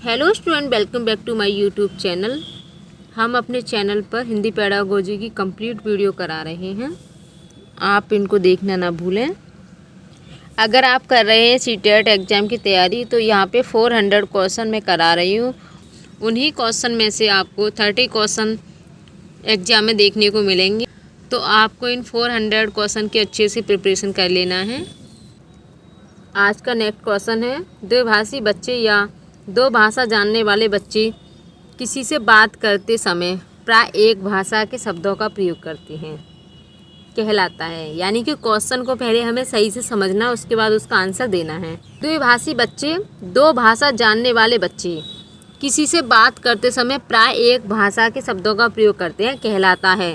Hello student, welcome back to my YouTube channel. हम अपने channel पर हिंदी पेडागोजी की कंप्लीट वीडियो करा रहे हैं, आप इनको देखना ना भूलें। अगर आप कर रहे हैं सीटेट एग्ज़ाम की तैयारी तो यहाँ पे 400 क्वेश्चन मैं करा रही हूँ। उन्हीं क्वेश्चन में से आपको 30 क्वेश्चन एग्ज़ाम में देखने को मिलेंगे, तो आपको इन 400 क्वेश्चन की अच्छे से प्रिपरेशन कर लेना है। आज का नेक्स्ट क्वेश्चन है, द्विभाषी बच्चे या दो भाषा जानने वाले बच्चे किसी से बात करते समय प्राय एक भाषा के शब्दों का प्रयोग करते हैं कहलाता है। यानी कि क्वेश्चन को पहले हमें सही से समझना, उसके बाद उसका आंसर देना है। द्विभाषी बच्चे, दो भाषा जानने वाले बच्चे किसी से बात करते समय प्राय एक भाषा के शब्दों का प्रयोग करते हैं कहलाता है।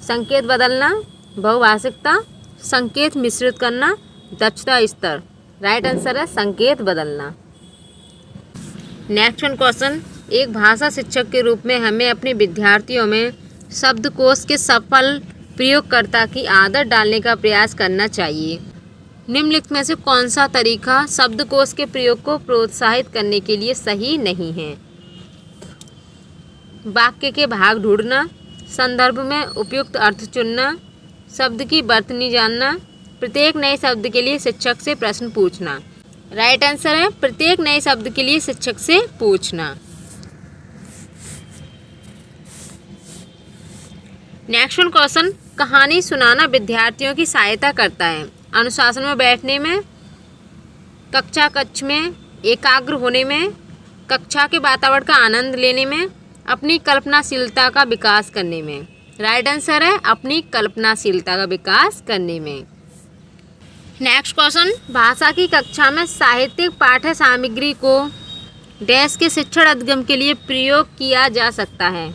संकेत बदलना, बहुभाषिकता, संकेत मिश्रित करना, दक्षता स्तर। राइट आंसर है संकेत बदलना। नेक्स्ट वन क्वेश्चन, एक भाषा शिक्षक के रूप में हमें अपने विद्यार्थियों में शब्दकोश के सफल प्रयोगकर्ता की आदत डालने का प्रयास करना चाहिए। निम्नलिखित में से कौन सा तरीका शब्दकोश के प्रयोग को प्रोत्साहित करने के लिए सही नहीं है? वाक्य के भाग ढूंढना, संदर्भ में उपयुक्त अर्थ चुनना, शब्द की वर्तनी जानना, प्रत्येक नए शब्द के लिए शिक्षक से प्रश्न पूछना। राइट आंसर है प्रत्येक नए शब्द के लिए शिक्षक से पूछना। नेक्स्ट वन क्वेश्चन, कहानी सुनाना विद्यार्थियों की सहायता करता है अनुशासन में बैठने में, कक्षा कक्ष में एकाग्र होने में, कक्षा के वातावरण का आनंद लेने में, अपनी कल्पनाशीलता का विकास करने में। राइट आंसर है अपनी कल्पनाशीलता का विकास करने में। नेक्स्ट क्वेश्चन, भाषा की कक्षा में साहित्यिक पाठ्य सामग्री को डैश के शिक्षण अधिगम के लिए प्रयोग किया जा सकता है।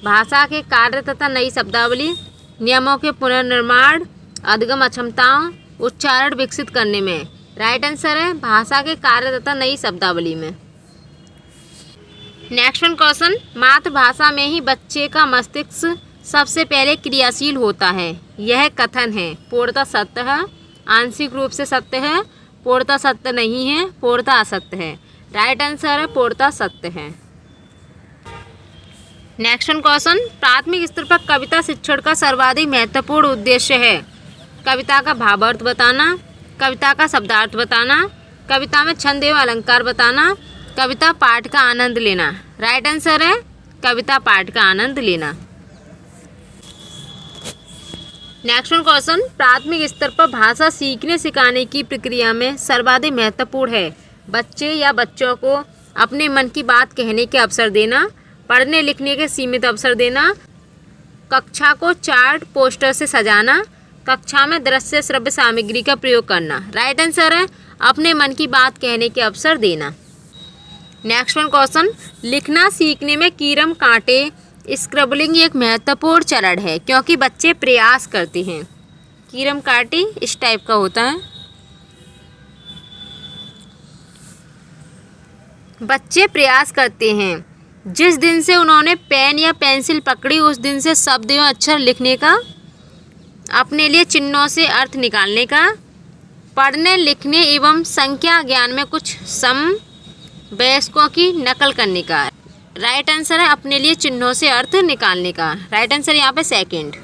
भाषा के कार्य तथा नई शब्दावली, नियमों के पुनर्निर्माण, अधिगम अक्षमताओं, उच्चारण विकसित करने में। राइट आंसर है भाषा के कार्य तथा नई शब्दावली में। नेक्स्ट वन क्वेश्चन, मातृभाषा में ही बच्चे का मस्तिष्क सबसे पहले क्रियाशील होता है, यह कथन है पूर्णतः सत्य है, आंशिक रूप से सत्य है, पूर्णतः सत्य नहीं है, पूर्णतः असत्य है। राइट आंसर है पूर्णतः सत्य है। नेक्स्ट वन क्वेश्चन, प्राथमिक स्तर पर कविता शिक्षण का सर्वाधिक महत्वपूर्ण उद्देश्य है कविता का भावार्थ बताना, कविता का शब्दार्थ बताना, कविता में छंद एवं अलंकार बताना, कविता पाठ का आनंद लेना। राइट आंसर है कविता पाठ का आनंद लेना। नेक्स्ट वन क्वेश्चन, प्राथमिक स्तर पर भाषा सीखने सिखाने की प्रक्रिया में सर्वाधिक महत्वपूर्ण है बच्चे या बच्चों को अपने मन की बात कहने के अवसर देना, पढ़ने लिखने के सीमित अवसर देना, कक्षा को चार्ट पोस्टर से सजाना, कक्षा में दृश्य श्रव्य सामग्री का प्रयोग करना। राइट आंसर है अपने मन की बात कहने के अवसर देना। नेक्स्ट वन क्वेश्चन, लिखना सीखने में कीरम कांटे स्क्रबलिंग एक महत्वपूर्ण चरण है क्योंकि बच्चे प्रयास करते हैं। कीरम कांटे इस टाइप का होता है। बच्चे प्रयास करते हैं, जिस दिन से उन्होंने पेन या पेंसिल पकड़ी उस दिन से शब्द एवं अक्षर लिखने का, अपने लिए चिन्हों से अर्थ निकालने का, पढ़ने लिखने एवं संख्या ज्ञान में कुछ सम वयस्कों की नकल करने का। राइट आंसर है अपने लिए चिन्हों से अर्थ निकालने का। राइट आंसर यहाँ पे सेकंड।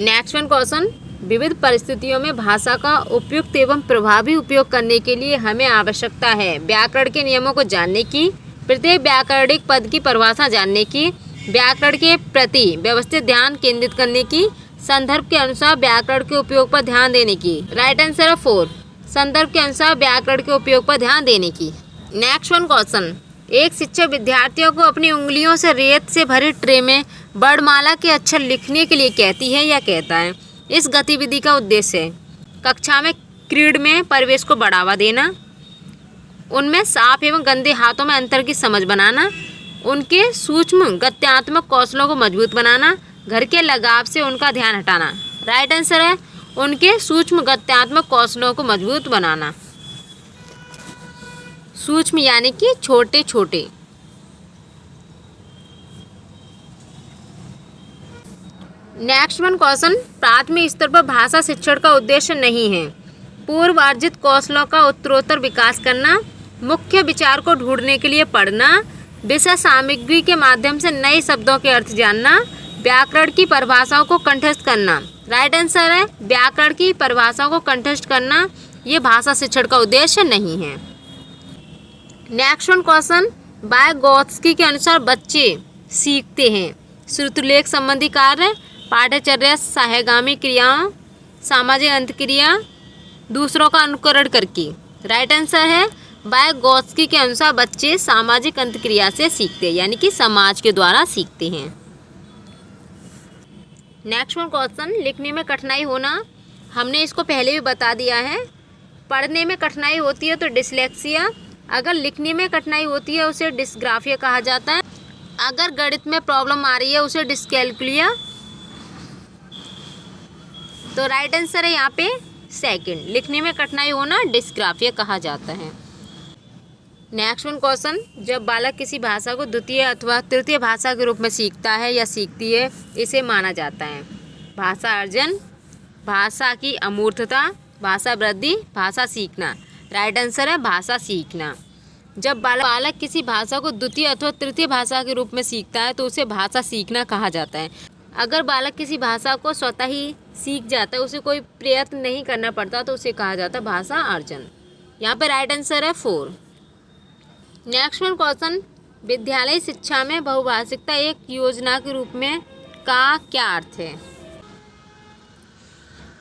नेक्स्ट वन क्वेश्चन, विविध परिस्थितियों में भाषा का उपयुक्त एवं प्रभावी उपयोग करने के लिए हमें आवश्यकता है व्याकरण के नियमों को जानने की, प्रत्येक व्याकरणिक पद की परिभाषा जानने की, व्याकरण के प्रति व्यवस्थित ध्यान केंद्रित करने की, संदर्भ के अनुसार व्याकरण के उपयोग पर ध्यान देने की। राइट आंसर है 4, संदर्भ के अनुसार व्याकरण के उपयोग पर ध्यान देने की। नेक्स्ट वन क्वेश्चन, एक शिक्षक विद्यार्थियों को अपनी उंगलियों से रेत से भरी ट्रे में वर्णमाला के अक्षर लिखने के लिए कहती है या कहता है। इस गतिविधि का उद्देश्य है कक्षा में क्रीड में परिवेश को बढ़ावा देना, उनमें साफ एवं गंदे हाथों में अंतर की समझ बनाना, उनके सूक्ष्म गत्यात्मक कौशलों को मजबूत बनाना, घर के लगाव से उनका ध्यान हटाना। राइट आंसर है उनके सूक्ष्म गत्यात्मक कौशलों को मजबूत बनाना। सूक्ष्म यानी कि छोटे छोटे। नेक्स्ट वन क्वेश्चन, प्राथमिक स्तर पर भाषा शिक्षण का उद्देश्य नहीं है। पूर्व अर्जित कौशलों का उत्तरोत्तर विकास करना, मुख्य विचार को ढूंढने के लिए पढ़ना, विषय सामग्री के माध्यम से नए शब्दों के अर्थ जानना, व्याकरण की परिभाषाओं को कंठस्थ करना। राइट आंसर है व्याकरण की परिभाषाओं को कंठस्थ करना, ये भाषा शिक्षण का उद्देश्य नहीं है। नेक्स्ट वन क्वेश्चन, वाइगोत्स्की के अनुसार बच्चे सीखते हैं श्रुतिलेख संबंधी कार्य, पाठ्यचर्या, सहागामी क्रियाओं, सामाजिक अंतक्रिया, दूसरों का अनुकरण करके। राइट आंसर है वाइगोत्स्की के अनुसार बच्चे सामाजिक अंतक्रिया से सीखते हैं, यानी कि समाज के द्वारा सीखते हैं। नेक्स्ट वन क्वेश्चन, लिखने में कठिनाई होना, हमने इसको पहले भी बता दिया है। पढ़ने में कठिनाई होती है तो डिसलेक्सिया, अगर लिखने में कठिनाई होती है उसे डिस्ग्राफिया कहा जाता है। अगर गणित में प्रॉब्लम आ रही है उसे डिस्कैल्कुलिया। तो राइट आंसर है यहाँ पे सेकंड, लिखने में कठिनाई होना डिस्ग्राफिया कहा जाता है। नेक्स्ट वन क्वेश्चन, जब बालक किसी भाषा को द्वितीय अथवा तृतीय भाषा के रूप में सीखता है या सीखती है, इसे माना जाता है भाषा अर्जन, भाषा की अमूर्तता, भाषा वृद्धि, भाषा सीखना। राइट आंसर है भाषा सीखना। जब बालक किसी भाषा को द्वितीय अथवा तृतीय भाषा के रूप में सीखता है तो उसे भाषा सीखना कहा जाता है। अगर बालक किसी भाषा को स्वतः ही सीख जाता है, उसे कोई प्रयत्न नहीं करना पड़ता, तो उसे कहा जाता है भाषा अर्जन। यहाँ पे राइट आंसर है 4। नेक्स्ट वन क्वेश्चन, विद्यालय शिक्षा में बहुभाषिकता एक योजना के रूप में का क्या अर्थ है?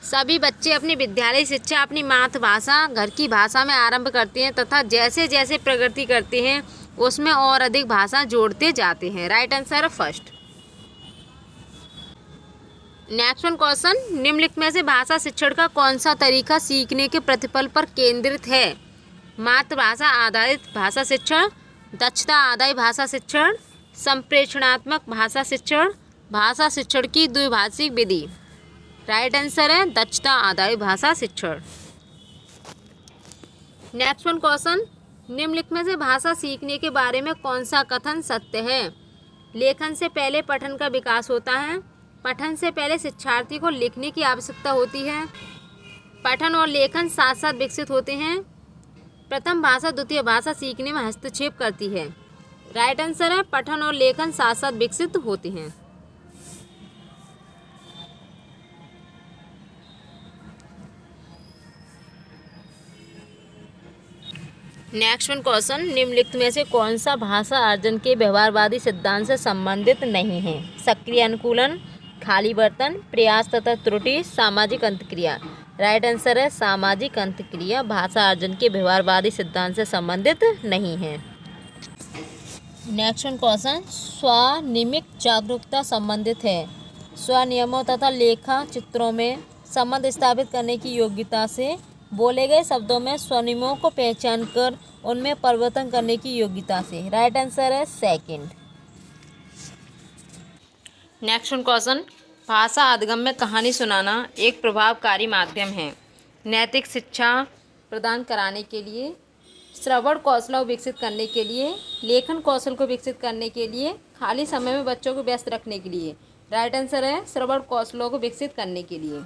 सभी बच्चे अपनी विद्यालय शिक्षा अपनी मातृभाषा घर की भाषा में आरंभ करते हैं तथा जैसे जैसे प्रगति करते हैं उसमें और अधिक भाषा जोड़ते जाते हैं। राइट आंसर है फर्स्ट। नेक्स्ट वन क्वेश्चन, निम्नलिखित में से भाषा शिक्षण का कौन सा तरीका सीखने के प्रतिफल पर केंद्रित है? मातृभाषा आधारित भाषा शिक्षण, दक्षता आधारित भाषा शिक्षण, संप्रेषणात्मक भाषा शिक्षण, भाषा शिक्षण की द्विभाषिक विधि। राइट आंसर है दक्षता आधारित भाषा शिक्षण। नेक्स्ट वन क्वेश्चन, निम्नलिखित में से भाषा सीखने के बारे में कौन सा कथन सत्य है? लेखन से पहले पठन का विकास होता है, पठन से पहले शिक्षार्थी को लिखने की आवश्यकता होती है, पठन और लेखन साथ साथ विकसित होते हैं, प्रथम भाषा द्वितीय भाषा सीखने में हस्तक्षेप करती है। राइट आंसर है पठन और लेखन साथ साथ विकसित होते हैं। नेक्स्ट वन क्वेश्चन, निम्नलिखित में से कौन सा भाषा अर्जन के व्यवहारवादी सिद्धांत से संबंधित नहीं है? सक्रिय अनुकूलन, खाली बर्तन, प्रयास तथा त्रुटि, सामाजिक अंतक्रिया। राइट आंसर है सामाजिक अंतक्रिया भाषा अर्जन के व्यवहारवादी सिद्धांत से संबंधित नहीं है। नेक्स्ट वन क्वेश्चन, स्वनिमिक जागरूकता संबंधित है स्वनियमों तथा लेखा चित्रों में संबंध स्थापित करने की योग्यता से, बोले गए शब्दों में स्वनियमों को पहचान कर उनमें परिवर्तन करने की योग्यता से। राइट आंसर है सेकंड। नेक्स्ट वन क्वेश्चन, भाषा अधिगम में कहानी सुनाना एक प्रभावकारी माध्यम है नैतिक शिक्षा प्रदान कराने के लिए, श्रवण कौशल को विकसित करने के लिए, लेखन कौशल को विकसित करने के लिए, खाली समय में बच्चों को व्यस्त रखने के लिए। राइट आंसर है श्रवण कौशलों को विकसित करने के लिए।